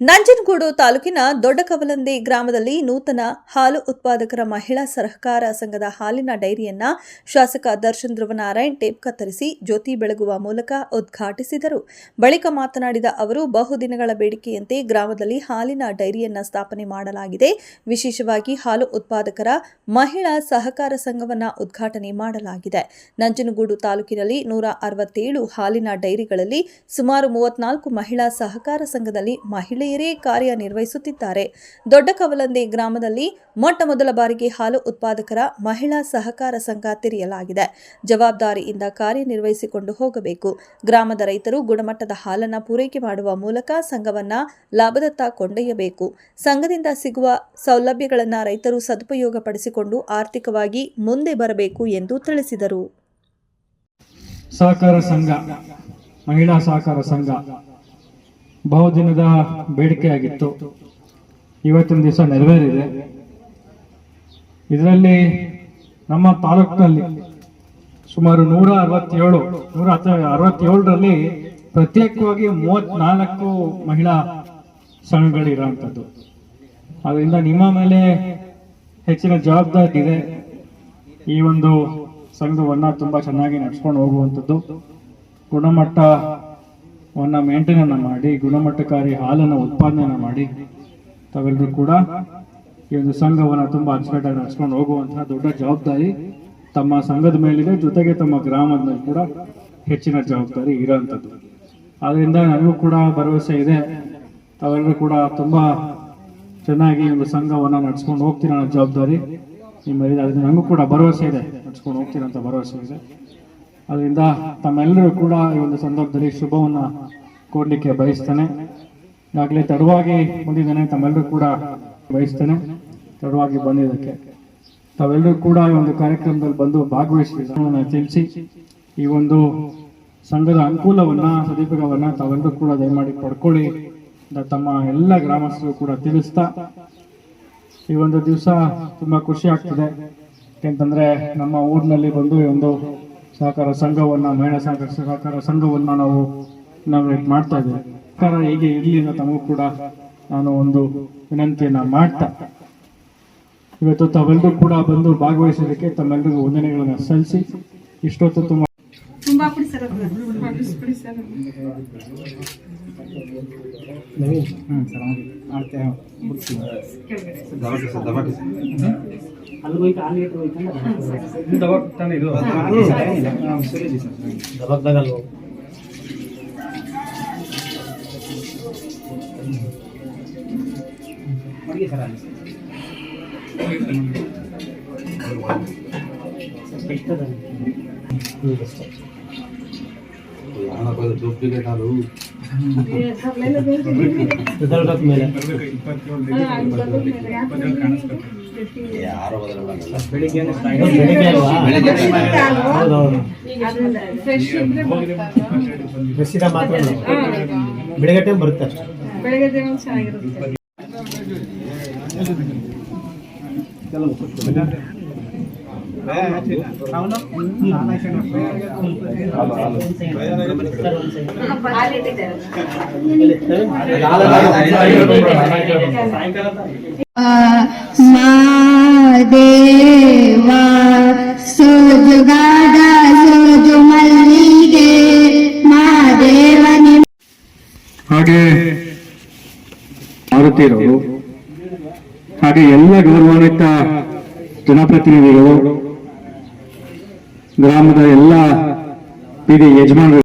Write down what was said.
ನಂಜನಗೂಡು ತಾಲೂಕಿನ ದೊಡ್ಡಕವಲಂದಿ ಗ್ರಾಮದಲ್ಲಿ ನೂತನ ಹಾಲು ಉತ್ಪಾದಕರ ಮಹಿಳಾ ಸಹಕಾರ ಸಂಘದ ಹಾಲಿನ ಡೈರಿಯನ್ನ ಶಾಸಕ ದರ್ಶನ್ ಧ್ರುವನಾರಾಯಣ್ ಟೇಪ್ ಕತ್ತರಿಸಿ ಜ್ಯೋತಿ ಬೆಳಗುವ ಮೂಲಕ ಉದ್ಘಾಟಿಸಿದರು. ಬಳಿಕ ಮಾತನಾಡಿದ ಅವರು, ಬಹುದಿನಗಳ ಬೇಡಿಕೆಯಂತೆ ಗ್ರಾಮದಲ್ಲಿ ಹಾಲಿನ ಡೈರಿಯನ್ನ ಸ್ಥಾಪನೆ ಮಾಡಲಾಗಿದೆ. ವಿಶೇಷವಾಗಿ ಹಾಲು ಉತ್ಪಾದಕರ ಮಹಿಳಾ ಸಹಕಾರ ಸಂಘವನ್ನು ಉದ್ಘಾಟನೆ ಮಾಡಲಾಗಿದೆ. ನಂಜನಗೂಡು ತಾಲೂಕಿನಲ್ಲಿ 167 ಹಾಲಿನ ಡೈರಿಗಳಲ್ಲಿ ಸುಮಾರು 34 ಮಹಿಳಾ ಸಹಕಾರ ಸಂಘದಲ್ಲಿ ಮಹಿಳೆಯರೇ ಕಾರ್ಯನಿರ್ವಹಿಸುತ್ತಿದ್ದಾರೆ. ದೊಡ್ಡಕವಲಂದಿ ಗ್ರಾಮದಲ್ಲಿ ಮೊಟ್ಟಮೊದಲ ಬಾರಿಗೆ ಹಾಲು ಉತ್ಪಾದಕರ ಮಹಿಳಾ ಸಹಕಾರ ಸಂಘ ತೆರೆಯಲಾಗಿದೆ. ಜವಾಬ್ದಾರಿಯಿಂದ ಕಾರ್ಯನಿರ್ವಹಿಸಿಕೊಂಡು ಹೋಗಬೇಕು. ಗ್ರಾಮದ ರೈತರು ಗುಣಮಟ್ಟದ ಹಾಲನ್ನು ಪೂರೈಕೆ ಮಾಡುವ ಮೂಲಕ ಸಂಘವನ್ನು ಲಾಭದತ್ತ ಕೊಂಡೊಯ್ಯಬೇಕು. ಸಂಘದಿಂದ ಸಿಗುವ ಸೌಲಭ್ಯಗಳನ್ನು ರೈತರು ಸದುಪಯೋಗಪಡಿಸಿಕೊಂಡು ಆರ್ಥಿಕವಾಗಿ ಮುಂದೆ ಬರಬೇಕು ಎಂದು ತಿಳಿಸಿದರು. ಸಹಕಾರ ಸಂಘ, ಮಹಿಳಾ ಸಹಕಾರ ಸಂಘ ಬಹುದಿನದ ಬೇಡಿಕೆಯಾಗಿತ್ತು. ಇವತ್ತಿನ ದಿವಸ ನೆರವೇರಿದೆ. ಇದರಲ್ಲಿ ನಮ್ಮ ತಾಲೂಕಿನಲ್ಲಿ ಸುಮಾರು 167ರಲ್ಲಿ ಪ್ರತ್ಯೇಕವಾಗಿ 34 ಮಹಿಳಾ ಸಂಘಗಳಿರುವಂಥದ್ದು. ಅದರಿಂದ ನಿಮ್ಮ ಮೇಲೆ ಹೆಚ್ಚಿನ ಜವಾಬ್ದಾರಿ ಇದೆ. ಈ ಒಂದು ಸಂಘವನ್ನು ತುಂಬಾ ಚೆನ್ನಾಗಿ ನಡೆಸ್ಕೊಂಡು ಹೋಗುವಂಥದ್ದು, ಗುಣಮಟ್ಟವನ್ನು ಮೇಂಟೈನ್ ಮಾಡಿ ಗುಣಮಟ್ಟಕಾರಿ ಹಾಲನ್ನು ಉತ್ಪಾದನೆ ಮಾಡಿ ತಾವೆಲ್ಲರೂ ಕೂಡ ಈ ಒಂದು ಸಂಘವನ್ನು ತುಂಬಾ ಅಚ್ಚುಕಟ್ಟಾಗಿ ನಡೆಸ್ಕೊಂಡು ಹೋಗುವಂತಹ ದೊಡ್ಡ ಜವಾಬ್ದಾರಿ ತಮ್ಮ ಸಂಘದ ಮೇಲಿದೆ. ಜೊತೆಗೆ ತಮ್ಮ ಗ್ರಾಮದ ಮೇಲೆ ಕೂಡ ಹೆಚ್ಚಿನ ಜವಾಬ್ದಾರಿ ಇರೋಂಥದ್ದು. ಅದರಿಂದ ನನಗೂ ಕೂಡ ಭರವಸೆ ಇದೆ, ತಾವೆಲ್ಲರೂ ಕೂಡ ತುಂಬಾ ಚೆನ್ನಾಗಿ ಒಂದು ಸಂಘವನ್ನು ನಡೆಸ್ಕೊಂಡು ಹೋಗ್ತೀರ ಅನ್ನೋ ಜವಾಬ್ದಾರಿ ನಿಮ್ಮಲ್ಲಿದೆ. ಅದರಿಂದ ನನಗೂ ಕೂಡ ಭರವಸೆ ಇದೆ, ನಡೆಸ್ಕೊಂಡು ಹೋಗ್ತೀರ ಅಂತ ಭರವಸೆ ಇದೆ. ಅದರಿಂದ ತಮ್ಮೆಲ್ಲರೂ ಕೂಡ ಈ ಒಂದು ಸಂದರ್ಭದಲ್ಲಿ ಶುಭವನ್ನು ಕೋರ್ಲಿಕ್ಕೆ ಬಯಸ್ತೇನೆ. ಈಗಾಗಲೇ ತಡವಾಗಿ ಬಂದಿದ್ದೇನೆ, ತಮ್ಮೆಲ್ಲರೂ ಕೂಡ ಬಯಸ್ತೇನೆ ತಡವಾಗಿ ಬಂದಿದ್ದಕ್ಕೆ. ತಾವೆಲ್ಲರೂ ಕೂಡ ಈ ಒಂದು ಕಾರ್ಯಕ್ರಮದಲ್ಲಿ ಬಂದು ಭಾಗವಹಿಸಿದ್ದನ್ನು ತಿಳಿಸಿ ಈ ಒಂದು ಸಂಘದ ಅನುಕೂಲವನ್ನ ಸದುಪಯೋಗವನ್ನ ತಾವೆಲ್ಲರೂ ಕೂಡ ದಯಮಾಡಿ ಪಡ್ಕೊಳ್ಳಿ ಅಂತ ತಮ್ಮ ಎಲ್ಲ ಗ್ರಾಮಸ್ಥರು ಕೂಡ ತಿಳಿಸ್ತಾ, ಈ ಒಂದು ದಿವಸ ತುಂಬಾ ಖುಷಿ ಆಗ್ತದೆ. ಯಾಕೆಂತಂದ್ರೆ ನಮ್ಮ ಊರಿನಲ್ಲಿ ಬಂದು ಈ ಒಂದು ಸಹಕಾರ ಸಂಘವನ್ನ, ಮಹಿಳಾ ಸಹಕಾರ ಸಂಘವನ್ನ ನಾವು ಮಾಡ್ತಾ ಇದ್ದೇವೆ. ಸರ್ಕಾರ ಹೇಗೆ ಇರಲಿ ಅಂತ ತಮಗೂ ಕೂಡ ನಾನು ಒಂದು ವಿನಂತಿಯನ್ನ ಮಾಡ್ತಾ, ಇವತ್ತು ತಾವೆಲ್ಲರೂ ಕೂಡ ಬಂದು ಭಾಗವಹಿಸೋದಕ್ಕೆ ತಮ್ಮೆಲ್ಲರಿಗೂ ವಂದನೆಗಳನ್ನು ಸಲ್ಲಿಸಿ ಇಷ್ಟೊತ್ತು ತುಂಬಾ ಬೆಳಿಗ್ಗೆ ಟೈಮ್ ಬರುತ್ತೆ ಅಷ್ಟೇ. ಮಾದೇವಾ ಸೋಜುಗಾದ ಸೋಜು ಮಲ್ಲಿಗೆ ಮಾದೇವನಿ. ಹಾಗೆ ಮಾರುತಿರವರು, ಹಾಗೆ ಎಲ್ಲ ಗೌರವಾನ್ವಿತ ಜನಪ್ರತಿನಿಧಿಗಳು, ಗ್ರಾಮದ ಎಲ್ಲ ಬೀದಿ ಯಜಮಾನರು,